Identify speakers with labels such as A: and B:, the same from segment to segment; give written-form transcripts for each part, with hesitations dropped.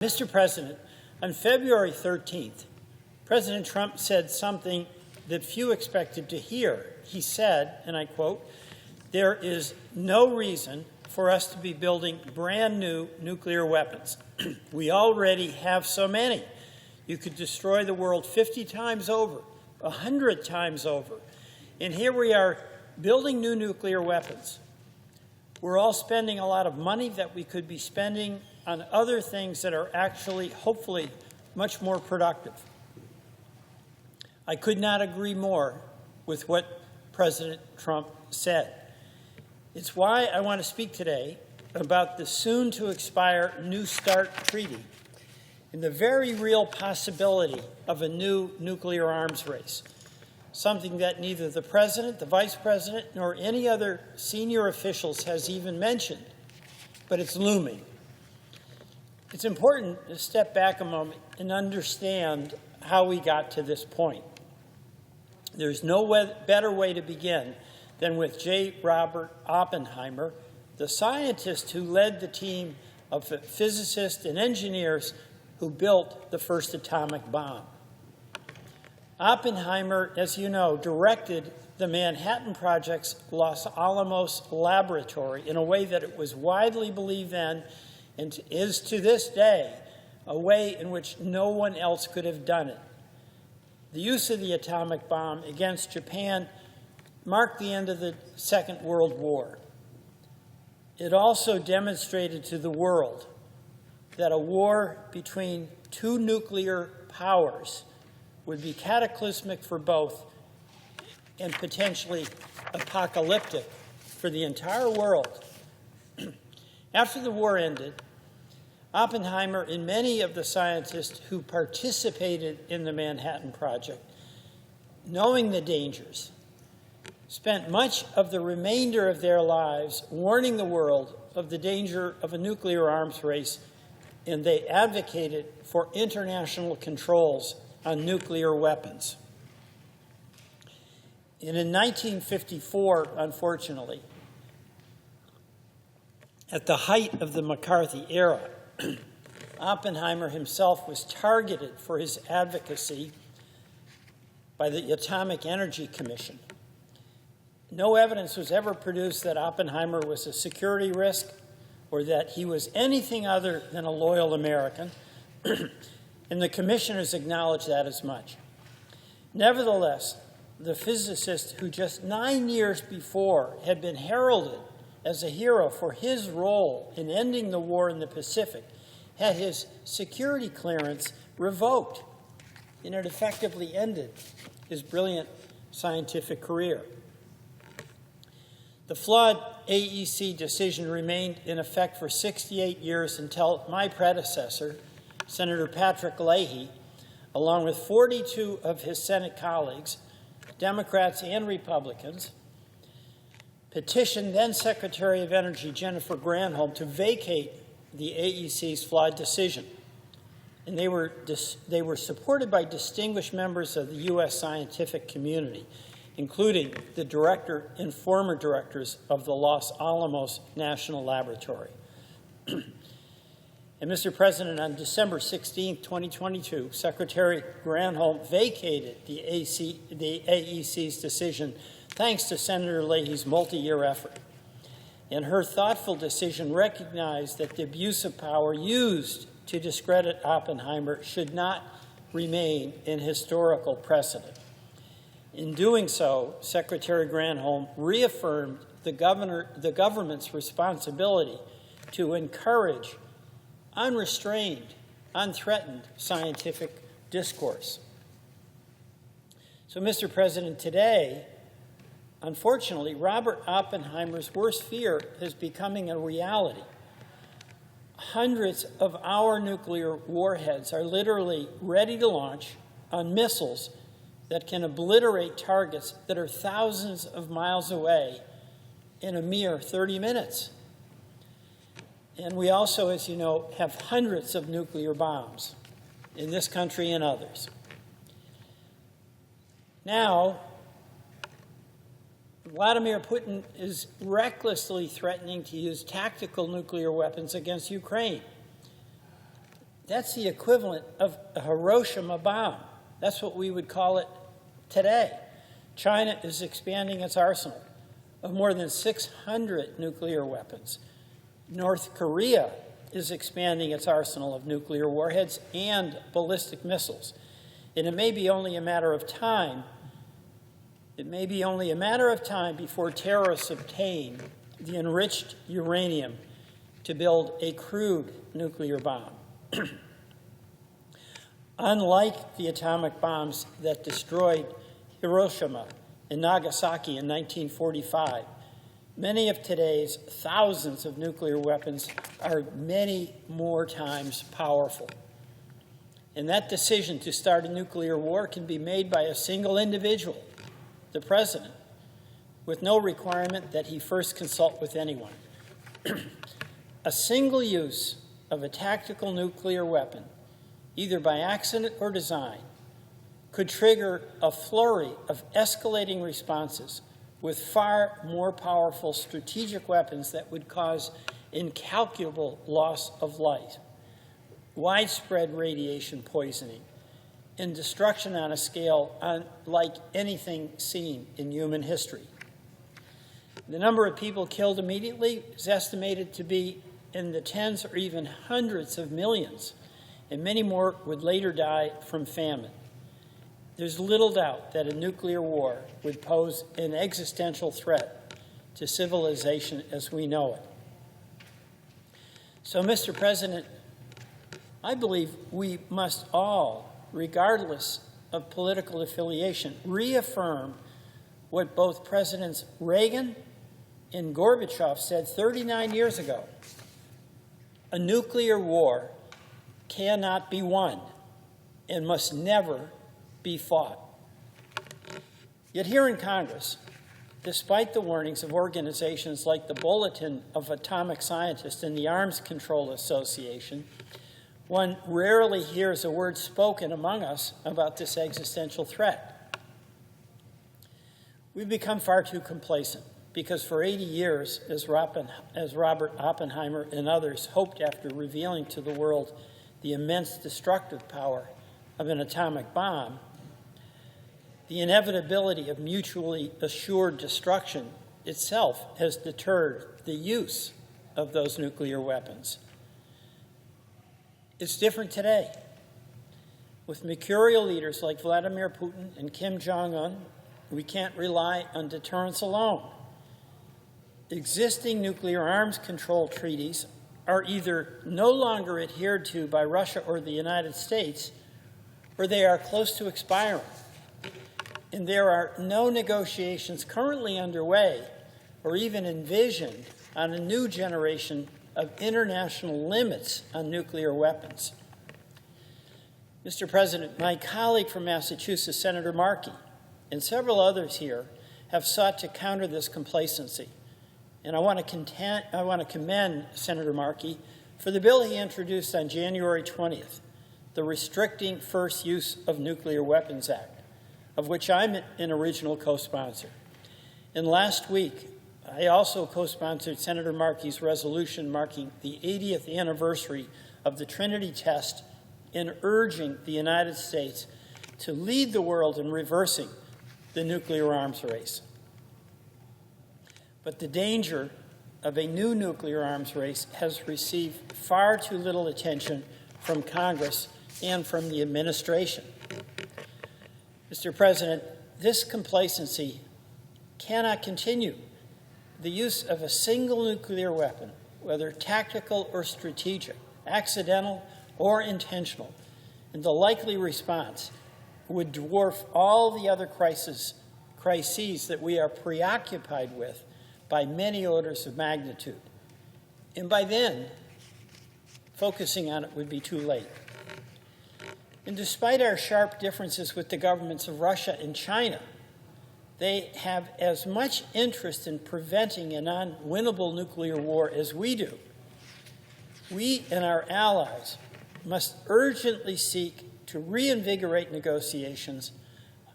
A: Mr. President, on February 13th, President Trump said something that few expected to hear. He said, and I quote, "There is no reason for us to be building brand new nuclear weapons. We already have so many. You could destroy the world 50 times over, 100 times over. And here we are building new nuclear weapons. We're all spending a lot of money that we could be spending on other things that are actually, hopefully, much more productive." I could not agree more with what President Trump said. It's why I want to speak today about the soon-to-expire New START treaty and the very real possibility of a new nuclear arms race, something that neither the President, the Vice President, nor any other senior officials has even mentioned, but it's looming. It's important to step back a moment and understand how we got to this point. There's no better way to begin than with J. Robert Oppenheimer, the scientist who led the team of physicists and engineers who built the first atomic bomb. Oppenheimer, as you know, directed the Manhattan Project's Los Alamos laboratory in a way that it was widely believed then and is to this day a way in which no one else could have done it. The use of the atomic bomb against Japan marked the end of the Second World War. It also demonstrated to the world that a war between two nuclear powers would be cataclysmic for both and potentially apocalyptic for the entire world. After the war ended, Oppenheimer and many of the scientists who participated in the Manhattan Project, knowing the dangers, spent much of the remainder of their lives warning the world of the danger of a nuclear arms race, and they advocated for international controls on nuclear weapons. And in 1954, unfortunately, at the height of the McCarthy era, Oppenheimer himself was targeted for his advocacy by the Atomic Energy Commission. No evidence was ever produced that Oppenheimer was a security risk or that he was anything other than a loyal American, and the commissioners acknowledged that as much. Nevertheless, the physicist who just 9 years before had been heralded as a hero for his role in ending the war in the Pacific had his security clearance revoked, and it effectively ended his brilliant scientific career. The flawed AEC decision remained in effect for 68 years until my predecessor, Senator Patrick Leahy, along with 42 of his Senate colleagues, Democrats and Republicans, petitioned then Secretary of Energy Jennifer Granholm to vacate the AEC's flawed decision. And they were supported by distinguished members of the U.S. scientific community, including the director and former directors of the Los Alamos National Laboratory. And Mr. President, on December 16, 2022, Secretary Granholm vacated the AEC's decision thanks to Senator Leahy's multi-year effort. And her thoughtful decision recognized that the abuse of power used to discredit Oppenheimer should not remain an historical precedent. In doing so, Secretary Granholm reaffirmed the government's responsibility to encourage unrestrained, unthreatened scientific discourse. So, Mr. President, today, unfortunately, Robert Oppenheimer's worst fear is becoming a reality. Hundreds of our nuclear warheads are literally ready to launch on missiles that can obliterate targets that are thousands of miles away in a mere 30 minutes. And we also, as you know, have hundreds of nuclear bombs in this country and others. Now, Vladimir Putin is recklessly threatening to use tactical nuclear weapons against Ukraine. That's the equivalent of a Hiroshima bomb. That's what we would call it today. China is expanding its arsenal of more than 600 nuclear weapons. North Korea is expanding its arsenal of nuclear warheads and ballistic missiles. And it may be only a matter of time before terrorists obtain the enriched uranium to build a crude nuclear bomb. Unlike the atomic bombs that destroyed Hiroshima and Nagasaki in 1945, many of today's thousands of nuclear weapons are many more times powerful. And that decision to start a nuclear war can be made by a single individual, the president, with no requirement that he first consult with anyone. A single use of a tactical nuclear weapon, either by accident or design, could trigger a flurry of escalating responses with far more powerful strategic weapons that would cause incalculable loss of life, widespread radiation poisoning, and destruction on a scale unlike anything seen in human history. The number of people killed immediately is estimated to be in the tens or even hundreds of millions, and many more would later die from famine. There's little doubt that a nuclear war would pose an existential threat to civilization as we know it. So, Mr. President, I believe we must all, regardless of political affiliation, reaffirm what both Presidents Reagan and Gorbachev said 39 years ago. A nuclear war cannot be won and must never be fought. Yet here in Congress, despite the warnings of organizations like the Bulletin of Atomic Scientists and the Arms Control Association, one rarely hears a word spoken among us about this existential threat. We've become far too complacent because for 80 years, as Robert Oppenheimer and others hoped after revealing to the world the immense destructive power of an atomic bomb, the inevitability of mutually assured destruction itself has deterred the use of those nuclear weapons. It's different today. With mercurial leaders like Vladimir Putin and Kim Jong-un, we can't rely on deterrence alone. Existing nuclear arms control treaties are either no longer adhered to by Russia or the United States, or they are close to expiring. And there are no negotiations currently underway or even envisioned on a new generation of international limits on nuclear weapons. Mr. President, my colleague from Massachusetts, Senator Markey, and several others here have sought to counter this complacency. And I want to commend Senator Markey for the bill he introduced on January 20th, the Restricting First Use of Nuclear Weapons Act, of which I'm an original co-sponsor. And last week, I also co-sponsored Senator Markey's resolution marking the 80th anniversary of the Trinity test in urging the United States to lead the world in reversing the nuclear arms race. But the danger of a new nuclear arms race has received far too little attention from Congress and from the administration. Mr. President, this complacency cannot continue. The use of a single nuclear weapon, whether tactical or strategic, accidental or intentional, and the likely response would dwarf all the other crises that we are preoccupied with by many orders of magnitude. And by then, focusing on it would be too late. And despite our sharp differences with the governments of Russia and China, they have as much interest in preventing an unwinnable nuclear war as we do. We and our allies must urgently seek to reinvigorate negotiations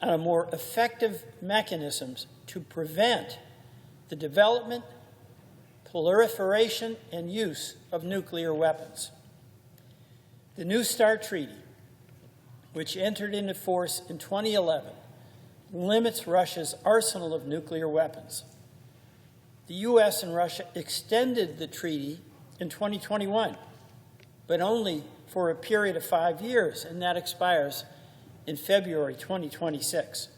A: on more effective mechanisms to prevent the development, proliferation, and use of nuclear weapons. The New START Treaty, which entered into force in 2011, limits Russia's arsenal of nuclear weapons. The U.S. and Russia extended the treaty in 2021, but only for a period of 5 years, and that expires in February 2026.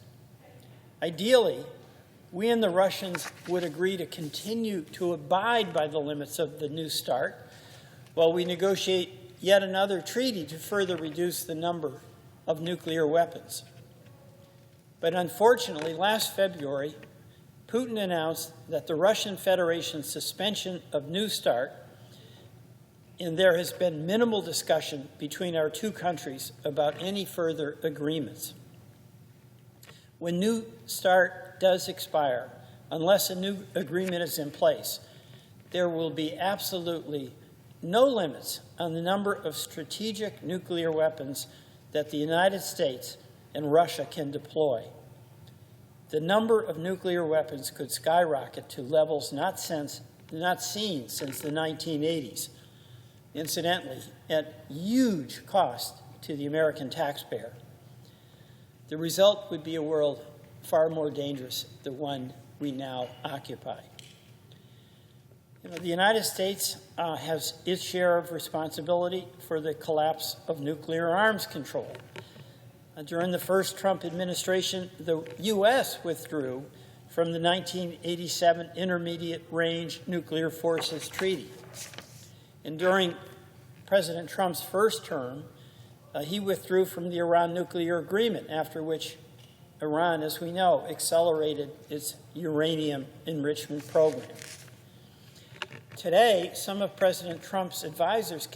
A: Ideally, we and the Russians would agree to continue to abide by the limits of the New START while we negotiate yet another treaty to further reduce the number of nuclear weapons. But unfortunately, last February, Putin announced that the Russian Federation's suspension of New START, and there has been minimal discussion between our two countries about any further agreements. When New START does expire, unless a new agreement is in place, there will be absolutely no limits on the number of strategic nuclear weapons that the United States and Russia can deploy. The number of nuclear weapons could skyrocket to levels not seen since the 1980s, incidentally, at huge cost to the American taxpayer. The result would be a world far more dangerous than the one we now occupy. The United States has its share of responsibility for the collapse of nuclear arms control. During the first Trump administration, the U.S. withdrew from the 1987 Intermediate Range Nuclear Forces Treaty. And during President Trump's first term, he withdrew from the Iran nuclear agreement, after which Iran, as we know, accelerated its uranium enrichment program. Today, some of President Trump's advisors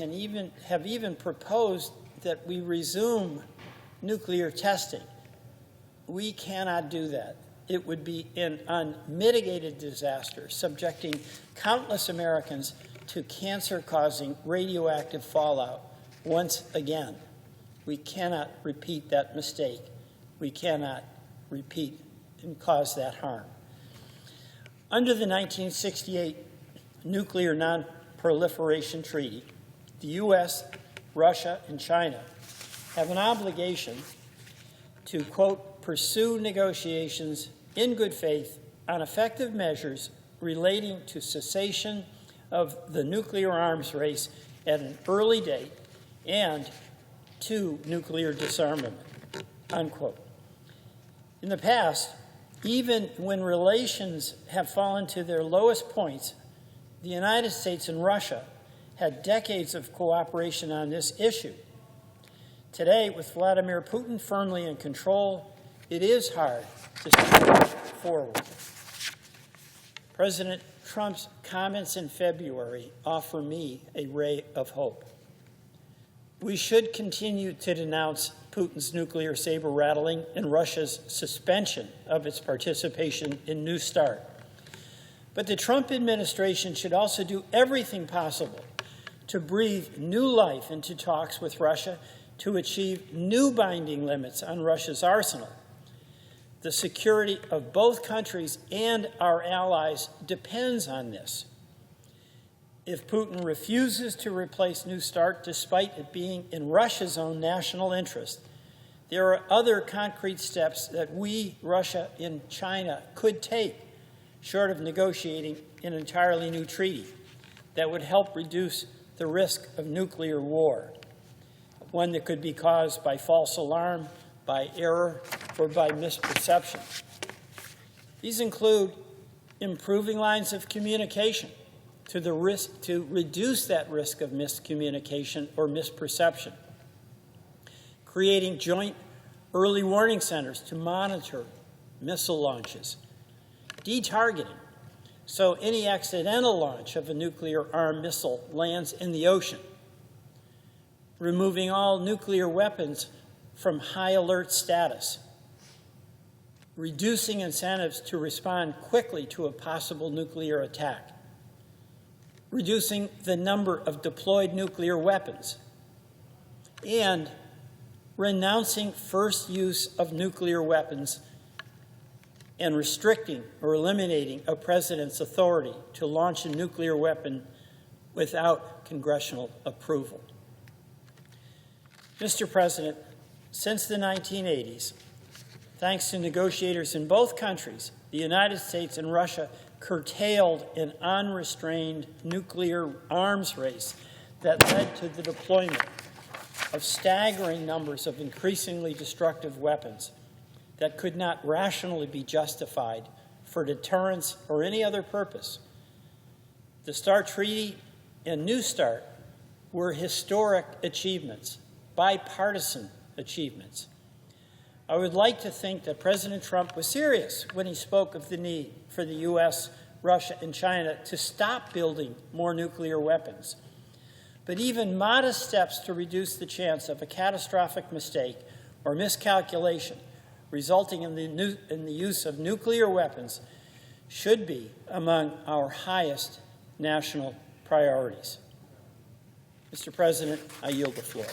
A: have even proposed that we resume nuclear testing. We cannot do that. It would be an unmitigated disaster, subjecting countless Americans to cancer-causing radioactive fallout once again. We cannot repeat that mistake. We cannot repeat and cause that harm. Under the 1968 Nuclear Non-Proliferation Treaty, the U.S., Russia, and China have an obligation to, quote, pursue negotiations in good faith on effective measures relating to cessation of the nuclear arms race at an early date and to nuclear disarmament, unquote. In the past, even when relations have fallen to their lowest points, the United States and Russia had decades of cooperation on this issue. Today, with Vladimir Putin firmly in control, it is hard to move forward. President Trump's comments in February offer me a ray of hope. We should continue to denounce Putin's nuclear saber rattling and Russia's suspension of its participation in New START. But the Trump administration should also do everything possible to breathe new life into talks with Russia to achieve new binding limits on Russia's arsenal. The security of both countries and our allies depends on this. If Putin refuses to replace New START, despite it being in Russia's own national interest, there are other concrete steps that we, Russia, and China could take, short of negotiating an entirely new treaty, that would help reduce the risk of nuclear war, one that could be caused by false alarm, by error, or by misperception. These include improving lines of communication to reduce that risk of miscommunication or misperception, creating joint early warning centers to monitor missile launches, detargeting, so any accidental launch of a nuclear-armed missile lands in the ocean, removing all nuclear weapons from high alert status, reducing incentives to respond quickly to a possible nuclear attack, reducing the number of deployed nuclear weapons, and renouncing first use of nuclear weapons and restricting or eliminating a president's authority to launch a nuclear weapon without congressional approval. Mr. President, since the 1980s, thanks to negotiators in both countries, the United States and Russia curtailed an unrestrained nuclear arms race that led to the deployment of staggering numbers of increasingly destructive weapons that could not rationally be justified for deterrence or any other purpose. The START Treaty and New START were historic achievements, bipartisan achievements. I would like to think that President Trump was serious when he spoke of the need for the U.S., Russia, and China to stop building more nuclear weapons. But even modest steps to reduce the chance of a catastrophic mistake or miscalculation resulting in the use of nuclear weapons should be among our highest national priorities. Mr. President, I yield the floor.